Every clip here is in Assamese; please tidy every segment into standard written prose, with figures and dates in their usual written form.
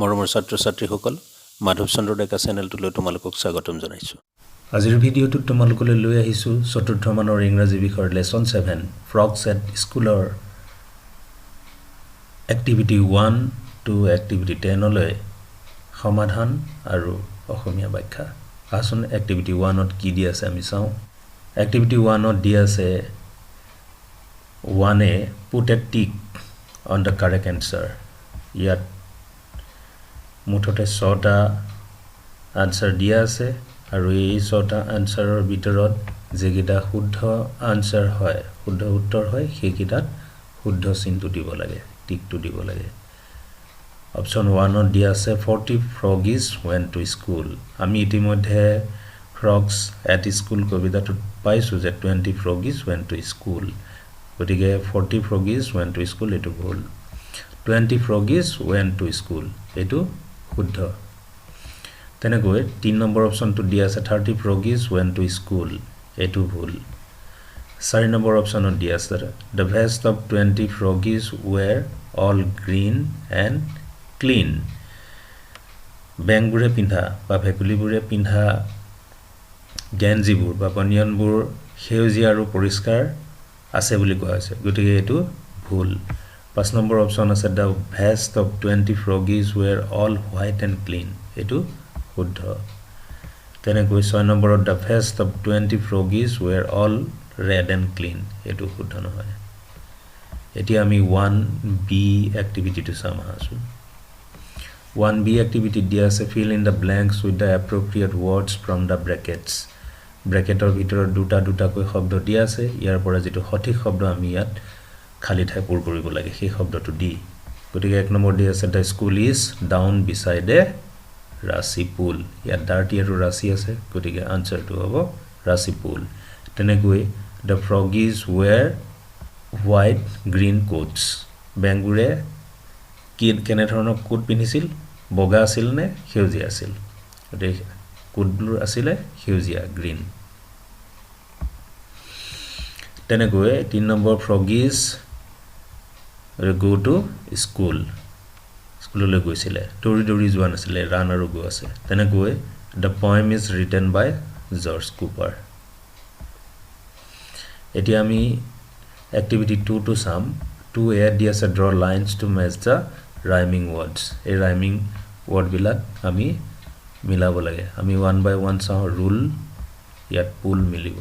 মৰমৰ ছাত্ৰ-ছাত্ৰীসকল মাধৱ চন্দ্ৰ ডেকা চেনেলটোলৈ তোমালোকক স্বাগতম জনাইছোঁ। আজিৰ ভিডিঅ'টোত তোমালোকলৈ লৈ আহিছোঁ চতুৰ্থ মানৰ ইংৰাজী বিষয়ৰ লেসন 7 ফ্ৰগছ এট স্কুলৰ এক্টিভিটি 1 টু এক্টিভিটি 10 লৈ সমাধান আৰু অসমীয়া ব্যাখ্যা। আসুন এক্টিভিটি 1 ত কি দি আছে আমি চাওঁ। এক্টিভিটি 1 ত দি আছে 1a put a tick on the correct answer। ইয়াত মুঠতে 6টা আনসাৰ দিয়া আছে আৰু এই 6টা আনসাৰৰ ভিতৰত যেগিটা শুদ্ধ আনসাৰ হয় শুদ্ধ উত্তৰ হয় সেইকিটাত শুদ্ধ চিহ্নটো দিব লাগে টিকটো দিব লাগে। অপচন 1 ত দিয়া আছে 40 froggies went to school। আমি ইতিমধ্যে frogs at school কবিতাটোত পাইছো যে 20 froggies went to school, গতিকে 40 froggies went to school এটো ভুল। 20 froggies went to school এটো শুদ্ধ। তেনেকৈ 3 নম্বৰ অপচনটো দিয়া আছে 30 froggies went to school এটো ভুল। 4 নম্বৰ অপচনত দিয়া আছে the vest of 20 froggies were all green and clean। বেংগুৰে পিন্ধা বা ভেকুলিবোৰে পিন্ধা গেঞ্জিবোৰ বা বনিয়ানবোৰ সেউজীয়া আৰু পৰিষ্কাৰ আছে বুলি কোৱা হৈছে, গতিকে এটো ভুল। 5 নম্বৰ অপচন আছে the vest of 20 froggies were all white and clean এটো শুদ্ধ। তেনেকৈ 6 নম্বৰত the vest of 20 froggies were all red and clean এটো শুদ্ধ নহয়। এতিয়া আমি 1b এক্টিভিটিটো চাম আছো। 1b এক্টিভিটি দিয়া আছে fill in the blanks with the appropriate words from the brackets। ব্ৰেকেটৰ ভিতৰত দুটাকৈ শব্দ দিয়া আছে, ইয়াৰ পৰা যেটো সঠিক শব্দ আমি ইয়াত খালি ঠাই পূৰ কৰিব লাগে সেই শব্দটো দি। গতিকে 1 নম্বৰ দিয়া আছে the school is down beside a ৰাচি পুল। ইয়াত ডাৰ্টি আৰু ৰাচি আছে, গতিকে আনসাৰটো হ'ব ৰাচি পুল। তেনেকৈ the froggies wear white green coats। বেংগুৰে কেনে ধৰণৰ কোট পিন্ধিছিল, বগা আছিল নে সেউজীয়া আছিল, গতিকে কোটবোৰ আছিল সেউজীয়া গ্ৰীন। তেনেকৈ 3 number froggies go to school স্কুললৈ গৈছিল, দৌৰি যোৱা নাছিল, ৰান আৰু গো আছে। তেনেকৈ the poem is written by George Cooper. এতিয়া আমি এক্টিভিটি 2 টো চাম। 2a দি আছে draw lines to match the rhyming words। এই rhyming word বিলাক আমি মিলাব লাগে। আমি 1 by 1 চাওঁ। rule ইয়াত পুল মিলিব,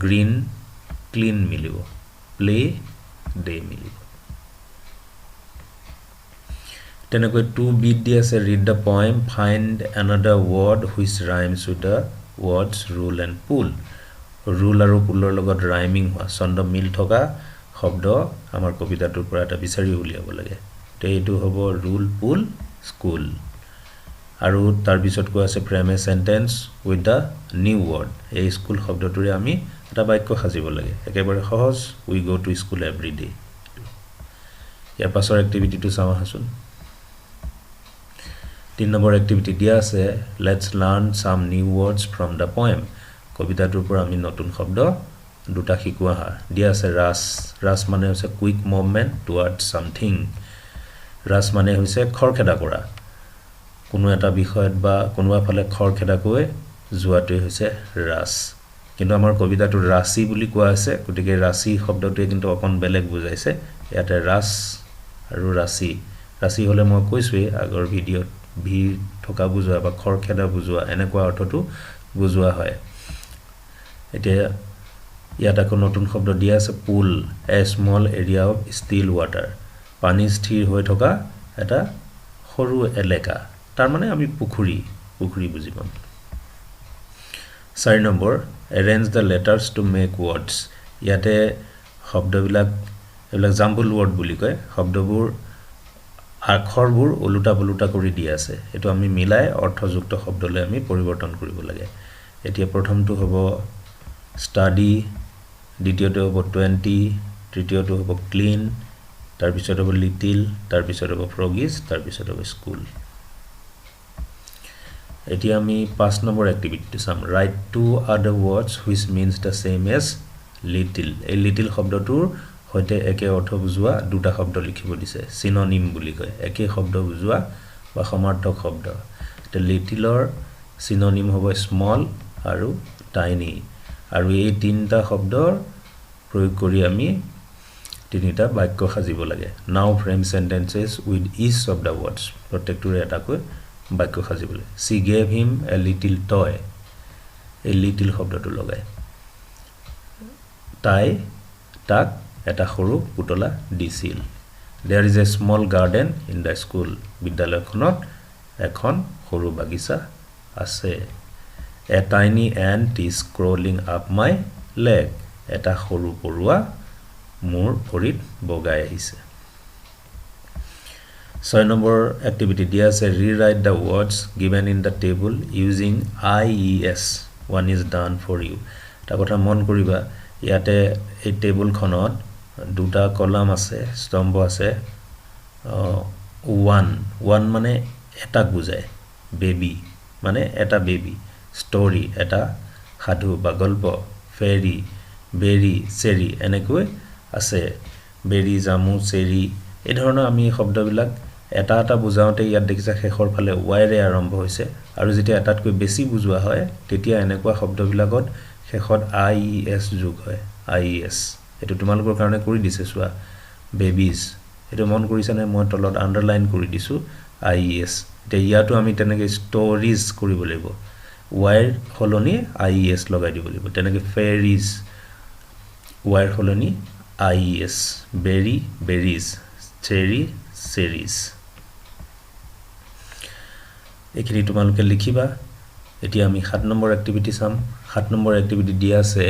green clean মিলিব, play day মিলিব। তেনেকৈ 2b দি আছে read the poem, find another word which rhymes with the words rule and pull। rule আৰু পুলৰ লগত rhyming হোৱা ছন্দ মিল থকা শব্দ আমাৰ কবিতাটোৰ পৰা এটা বিচাৰি উলিয়াব লাগে। তে এইটো হ'ব rule pull school। আৰু তাৰ পিছত কোৱা আছে frame a sentence with the new word। এই স্কুল শব্দটোৰে আমি এটা বাক্য সাজিব লাগে, একেবাৰে সহজ। we go to school every day। ইয়াৰ পাছৰ এক্টিভিটিটো চাওঁ আহাচোন। 3 নম্বৰ এক্টিভিটি দিয়া আছে let's learn some new words from the poem। কবিতাটোৰ পৰা আমি নতুন শব্দ দুটা শিকোৱা হা। দিয়া আছে ৰাছ মানে হৈছে কুইক মুভমেন্ট টুৱাৰ্ডছ সামথিং। ৰাছ মানে হৈছে খৰখেদা কৰা, কোনো এটা বিষয়ত বা কোনোবা ফালে খৰখেদাকৈ যোৱাটোই হৈছে ৰাছ। কিন্তু আমাৰ কবিতাটো ৰাচি বুলি কোৱা আছে, গতিকে ৰাচি শব্দটোৱে কিন্তু অকন বেলেগ বুজাইছে। ইয়াতে ৰাছ আৰু ৰাচি হলে মই কৈছোৱে আগৰ ভিডিঅ'ত ভিৰ থকা বুজোৱা বা খৰখেদা বুজোৱা এনেকুৱা অৰ্থটো বুজোৱা হয়। এতিয়া ইয়াত আকৌ নতুন শব্দ দিয়া আছে পুল, a small area of still water। পানী স্থিৰ হৈ থকা এটা সৰু এলেকা, তাৰ মানে আমি পুখুৰী বুজি পাম। 4 number arrange the letters to make words। ইয়াতে শব্দবিলাক এইবিলাক জাম্বল ওয়াৰ্ড বুলি কয়। শব্দবোৰ আখৰবোৰ ওলুটা পলুটা কৰি দিয়া আছে, এটো আমি মিলাই অৰ্থযুক্ত শব্দলৈ আমি পৰিৱৰ্তন কৰিব লাগে। এতিয়া প্ৰথমটো হ'ব study, দ্বিতীয়টো হ'ব 20, তৃতীয়টো হ'ব clean, তাৰ পিছত হ'ব little, তাৰ পিছত হ'ব froggies, তাৰ পিছত হ'ব school। এতিয়া আমি 5 নম্বৰ এক্টিভিটিটো চাম। write 2 other words which means the same as little। এই little শব্দটোৰ সৈতে একে অৰ্থ বুজোৱা দুটা শব্দ লিখিব দিছে, সিনোনিম বুলি কয়। একে শব্দ বুজোৱা বা সমাৰ্থক শব্দ তে লিটিলৰ সিনোনিম হ'ব স্মল আৰু টাইনি আৰু এই তিনটা শব্দৰ প্ৰয়োগ কৰি আমি তিনিটা বাক্য সাজিব লাগে now frame sentences with each of the words প্ৰত্যেকটোৰে এটাকৈ বাক্য সাজিব লাগে she gave him a little toy এই লিটিল শব্দটো লগায় তাই তাক এটা সৰু পুতলা দিছিল there is a small garden in the school বিদ্যালয়খনত এখন সৰু বাগিচা আছে a tiny ant is crawling up my leg এটা সৰু পৰুৱা মোৰ ভৰিত বগাই আহিছে 6 নম্বৰ এক্টিভিটি দিয়া আছে rewrite the words given in the table using IES one is done for you ta কথা মন কৰিবা ইয়াতে এই টেবুলখনত দুটা কলাম আছে স্তম্ভ আছে 1 মানে এটা বুজায় বেবি মানে এটা বেবি স্টোরি এটা সাধু বা গল্প ফেরি বেরি চেরি এনেকৈ আছে বেরি জামু চেরি এই ধৰণৰ আমি শব্দবিলাক এটা এটা বুজাওতে ইয়াত দেখিছা শেষৰ ফালে ওয়াইৰে আৰম্ভ হৈছে আৰু যেতিয়া এটাতকৈ বেছি বুজোৱা হয় তেতিয়া এনেকুৱা শব্দবিলাকত শেষত IES যোগ হয় IES এটো তোমালোকৰ কাৰণে কৰি দিছে চোৱা বেবিজ এটো মন কৰিছা নে মই তলত আন্ডাৰলাইন কৰি দিছো IES তে ইয়াটো আমি তেনেকৈ ষ্টৰিজ কৰিব লাগিব ওয়াইৰ হলনি IES লগাই দিব লাগিব তেনেকৈ ফেৰিজ ওয়াইৰ হলনি IES বেৰি বেৰিজ চেৰি চেৰিজ এখিনি তোমালোকে লিখিবা এতিয়া আমি 7 নম্বৰ এক্টিভিটি চাম 7 নম্বৰ এক্টিভিটি দিয়া আছে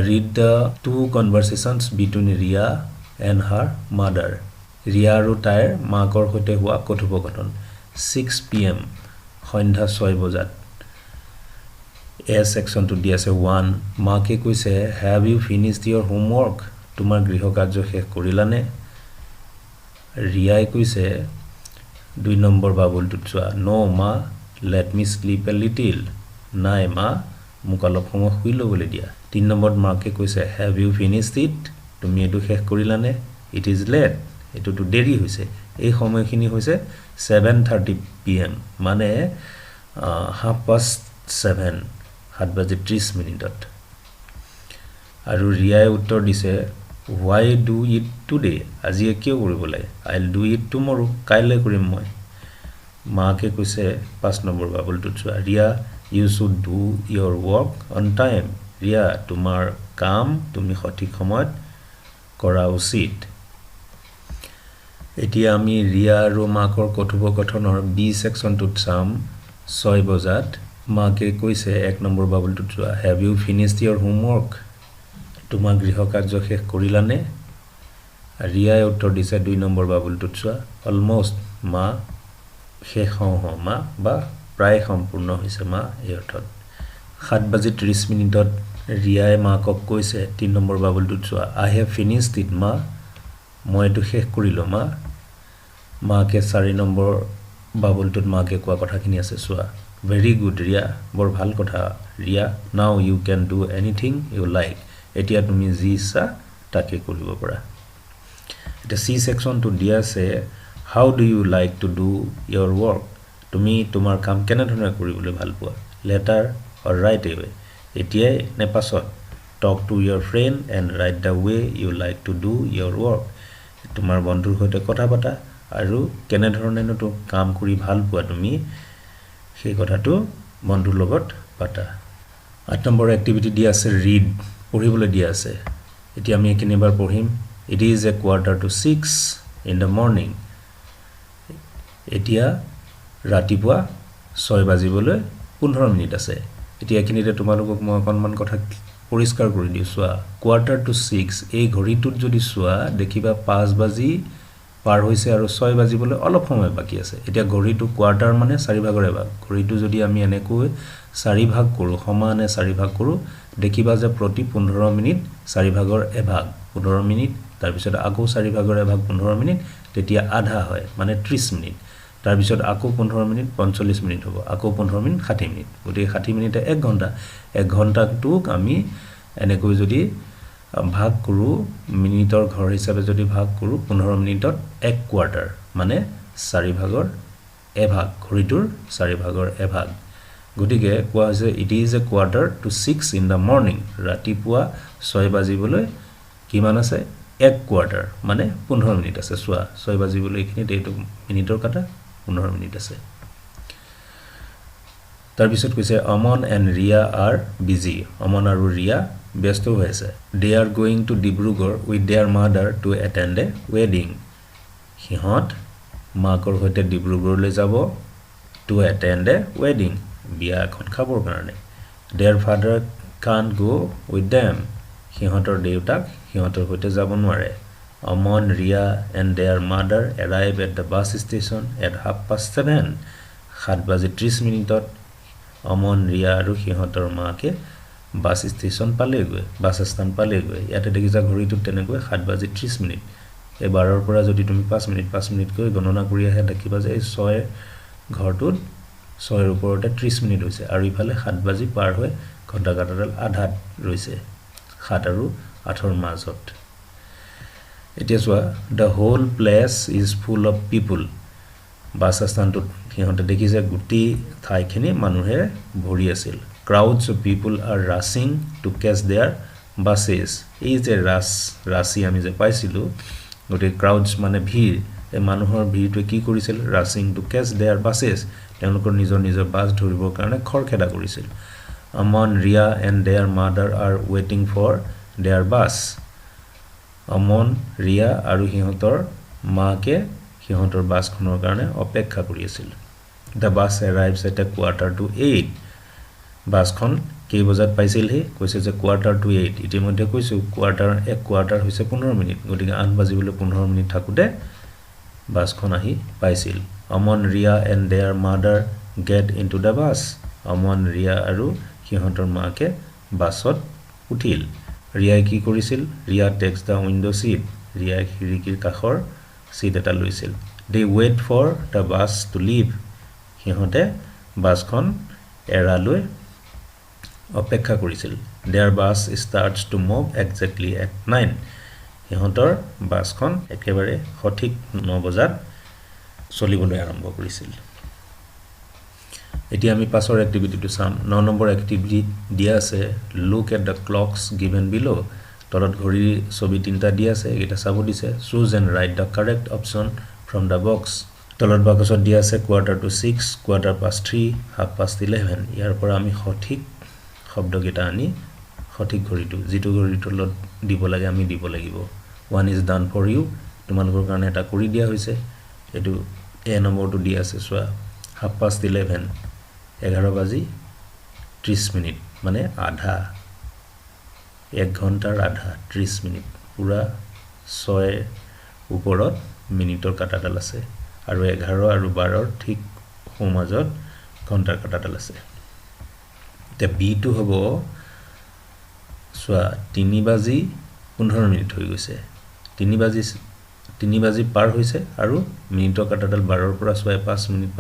read the two conversations between Ria and her mother Riya আৰু তাইৰ মাকৰ সৈতে হোৱা কথোপকথন 6 PM সন্ধ্যা 6 বজাত এ সেকশনটো দিয়া আছে 1 মাকে কৈছে have you finished your homework তোমাৰ গৃহকাৰ্য শেষ কৰিলানে ৰিয়াই কৈছে 2 নম্বৰ বাবুলটো চোৱা no ma let me sleep a little নাই মা মোক অলপ সময় শুই ল'বলৈ দিয়া 3 নম্বৰত মাকে কৈছে have you finished it তুমি এটো শেষ কৰিলানে it is late এটোটো দেৰি হৈছে এই সময়খিনি হৈছে 7:30 PM মানে 7:30 7:30 মিনিটত আৰু ৰিয়াই উত্তৰ দিছে why do it today আজি কিয় কৰিব লাগে I'll do it tomorrow কাইলৈ কৰিম মই মাকে কৈছে 5 নম্বৰ বাবুলটো চোৱা Riya you should do your work on time Riya তোমাৰ কাম তুমি সঠিক সময়ত কৰা উচিত এতিয়া আমি ৰিয়া আৰু মাকৰ কথোপকথনৰ বি সেকশনটোত চাম 6 বজাত মাকে কৈছে 1 নম্বৰ বাবুলটো চোৱা have you finished your homework তোমাৰ গৃহকাৰ্য শেষ কৰিলানে ৰিয়াই উত্তৰ দিছে 2 নম্বৰ বাবুলটো চোৱা অলমোষ্ট মা শেষ হওঁ মা বা প্ৰায় সম্পূৰ্ণ হৈছে মা এই অৰ্থত 7:30 মিনিটত ৰিয়াই মাকক কৈছে 3 নম্বৰ বাবুলটো চোৱা I have finished it মা মই এটো শেষ কৰিলো মা মাকে 4 নম্বৰ বাবুলটোত মাকে কোৱা কথাখিনি আছে চোৱা very good ৰিয়া বৰ ভাল কথা Riya now you can do anything you like এতিয়া তুমি যি ইচ্ছা তাকে কৰিব পাৰা এটা সি সেকশনটো দিয়া আছে how do you like to do your work তুমি তোমাৰ কাম কেনে ধৰণে কৰিবলৈ ভাল পোৱা letter or right away এতিয়াই নে পাছত talk to your friend and write the way you like to do your work তোমাৰ বন্ধুৰ সৈতে কথা পাতা আৰু কেনে ধৰণে নটো কাম কৰি ভাল পোৱা তুমি সেই কথাটো বন্ধুৰ লগত পাতা 8 নম্বৰ এক্টিভিটি দিয়া আছে read পঢ়িবলৈ দিয়া আছে এতিয়া আমি কিনিবাৰ পঢ়িম it is a 5:45 in the morning এতিয়া ৰাতিপুৱা 6 বাজিবলৈ 15 মিনিট আছে এতিয়া কিনিতে তোমালোকক মই অকনমান কথা পৰিষ্কাৰ কৰি দিও চোৱা 5:45 এই ঘড়ীটোত যদি চোৱা দেখিবা 5 বাজি পাৰ হৈছে আৰু 6 বাজিবলৈ অলপ সময় বাকি আছে এতিয়া ঘড়ীটো কোৱাৰ্টাৰ মানে 4 ভাগৰ এভাগ ঘড়ীটো যদি আমি এনেকৈ 4 ভাগ কৰো সমানে 4 ভাগ কৰো দেখিবা যে প্ৰতি 15 মিনিট 4 ভাগৰ এভাগ 15 মিনিট তাৰ পিছত আকৌ 4 ভাগৰ এভাগ 15 মিনিট তেতিয়া আধা হয় মানে 30 মিনিট তাৰ পিছত আকৌ 15 মিনিট 45 মিনিট হ'ব আকৌ 15 মিনিট 60 মিনিট গতি 60 মিনিটে 1 ঘন্টা 1 ঘন্টাটোক আমি এনেকৈ যদি ভাগ কৰো মিনিটৰ ঘৰ হিচাপে যদি ভাগ কৰো 15 মিনিটত 1 কোৱাৰ্টাৰ মানে 4 ভাগৰ এভাগ ঘড়িটোৰ 4 ভাগৰ এভাগ গটিকে কোৱা হৈছে it is a quarter to 6 in the morning ৰাতিপুৱা 6 বাজিবলৈ কিমান আছে 1 কোৱাৰ্টাৰ মানে 15 মিনিট আছে সোৱা 6 বাজিবলৈ এখিনি এইটো মিনিটৰ কাটা 15 মিনিট আছে তাৰ পিছত কৈছে অমন এণ্ড ৰিয়া আৰ বিজি অমন আৰু ৰিয়া ব্যস্ত হৈ আছে they are going to Dibrugarh with their mother to attend a ৱেডিং হিহত মাকৰ হৈতে ডিব্ৰুগড়লৈ যাব টু এটেন্ড এ ৱেডিং বিয়া এখন খাবৰ কাৰণে their father can't go with them হিহতৰ দেউতাক হিহতৰ হৈতে যাব নোৱাৰে Aman Riya and their mother arrive at the bus station at 7:30 7:30 মিনিটত অমন ৰিয়া আৰু হিহতৰ মাকে বাছ ষ্টেচন পালেগৈ বাছ স্থান পালেগৈ ইয়াতে দেখিছা ঘড়িটো তেনেকৈ 7:30 মিনিট এই 12ৰ পৰা যদি তুমি 5 মিনিট কৈ গণনা কৰি আহে দেখিবা যে 6 ঘৰটোত 6 ৰ ওপৰতে 30 মিনিট হৈছে আৰু ইফালে 7 বাজি পাৰ হৈ ঘণ্টা কাটাডাল আধাত ৰৈছে 7 আৰু 8ৰ মাজত এতিয়া চোৱা the whole place is full of people bus স্থানটোত হিহতে দেখিছে গুটি ঠাইখিনি মানুহে ভৰি আছিল crowds of people are rushing to catch their buses এই যে ৰাশি আমি যে পাইছিলো গটি crowds মানে ভিৰ এই মানুহৰ ভিৰটো কি কৰিছিল rushing to catch their buses তেওঁলোকৰ নিজৰ বাছ ধৰিবৰ কাৰণে খৰখেদা কৰিছিল Amon Ria and their mother are waiting for their bus Amon Ria আৰু হিহতৰ মাকে হিহতৰ বাছখনৰ কাৰণে অপেক্ষা কৰি আছিল The bus arrives at a 7:45 বাছখন কেই বজাত পাইছিল হে কৈছে যে 7:45 ইতিমধ্যে কৈছো এক কোৱাৰ্টাৰ হৈছে 15 মিনিট গতিকে 8 বাজিবলৈ 15 মিনিট থাকুতে বাছখন আহি পাইছিল Amon Ria and their mother get into the bus Amon Ria আৰু হিহতৰ মাকে বাছত উঠিল ৰিয়াই কি কৰিছিল ৰিয়া টেক্স দা উইন্ডো সিট ৰিয়াই খিৰিকীৰ কাষৰ সিট এটা লৈছিল they wait for the bus to leave হিহতে বাছখন এৰালৈ অপেক্ষা কৰিছিল their bus starts to move exactly at 9 হিহতৰ বাছখন একেবাৰে সঠিক 9 বজাত চলিবলৈ আৰম্ভ কৰিছিল এতিয়া আমি পাছৰ এক্টিভিটিটো চাম 9 নম্বৰ এক্টিভিটি দিয়া আছে look at the clocks given below তলত ঘড়ী ছবি তিনটা দিয়া আছে এটা চাব দিছে choose and write the correct option from the box তলত বাকচত দিয়া আছে 4:45 3:15 11:30 ইয়াৰ পৰা আমি সঠিক শব্দকেইটা আনি সঠিক ঘড়ীটো যেটো ঘড়ীটো তলত দিব লাগে আমি দিব লাগিব one is done for you তোমালোকৰ কাৰণে এটা কৰি দিয়া হৈছে এটো এ নম্বৰটো দিয়া আছে সোৱা 11:30 11 বাজি 30 মিনিট মানে আধা 1 ঘণ্টাৰ আধা 30 মিনিট পুৰা 6 ওপৰত মিনিটৰ কাটাডাল আছে আৰু 11 আৰু 12ৰ ঠিক সমাজত ঘণ্টাৰ কাটাডাল আছে তে বি টু হ'ব সোৱা 3 বাজি 15 মিনিট হৈ গৈছে 3 বাজি পাৰ হৈছে আৰু মিনিটৰ কাটাডাল 12ৰ পৰা 5 মিনিট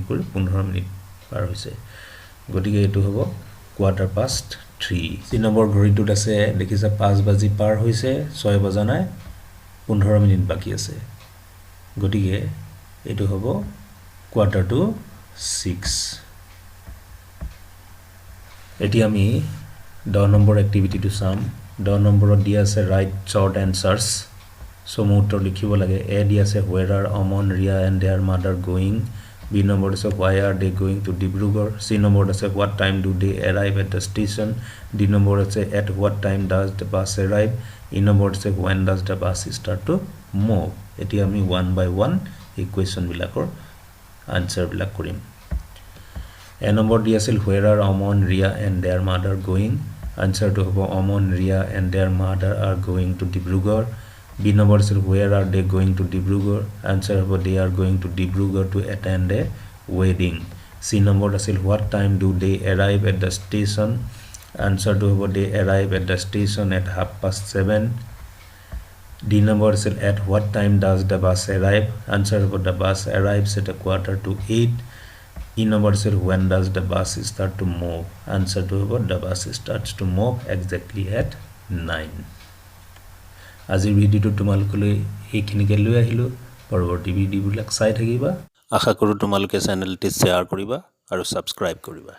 কৰি 15 মিনিট পাৰ হৈছে গতিকে এটো হ'ব 3:15 3 নম্বৰ ঘড়ীটোত আছে দেখিছা 5 বাজি পাৰ হৈছে 6 বজা নাই 15 মিনিট বাকি আছে গতিকে এটো হ'ব 6:15 এটি আমি 10 নম্বৰ এক্টিভিটিটো চাম 10 নম্বৰত দিয়া আছে ৰাইট শৰ্ট এনসাৰ্স সমুত্তৰ লিখিব লাগে এ দিয়া আছে where are Amon Ria and their mother going B number is why are they going to Dibrugarh C number is what time do they arrive at the station D number is at what time does the bus arrive E number is when does the bus start to move এটি আমি one by one এই কোৱেশ্চন বিলাকৰ আনসাৰ বিলাক কৰিম A number D আছিল where are Amon Ria and their mother going answer to হ'ব Amon Ria and their mother are going to Dibrugarh B number is where are they going to Dibrugarh answer about they are going to Dibrugarh to attend a wedding C number is what time do they arrive at the station answer to about they arrive at the station at 7:30 D number is at what time does the bus arrive answer about the bus arrives at 7:45 E number is when does the bus start to move answer to about the bus starts to move exactly at 9 আজিৰ ভিডিওটো তোমালোকলৈ এইখিনিকে লৈ আহিলো পৰৱৰ্তী ভিডিওবিলাক চাই থাকিবা আশা কৰোঁ তোমালোকে চেনেলটি শ্বেয়াৰ কৰিবা আৰু ছাবস্ক্ৰাইব কৰিবা।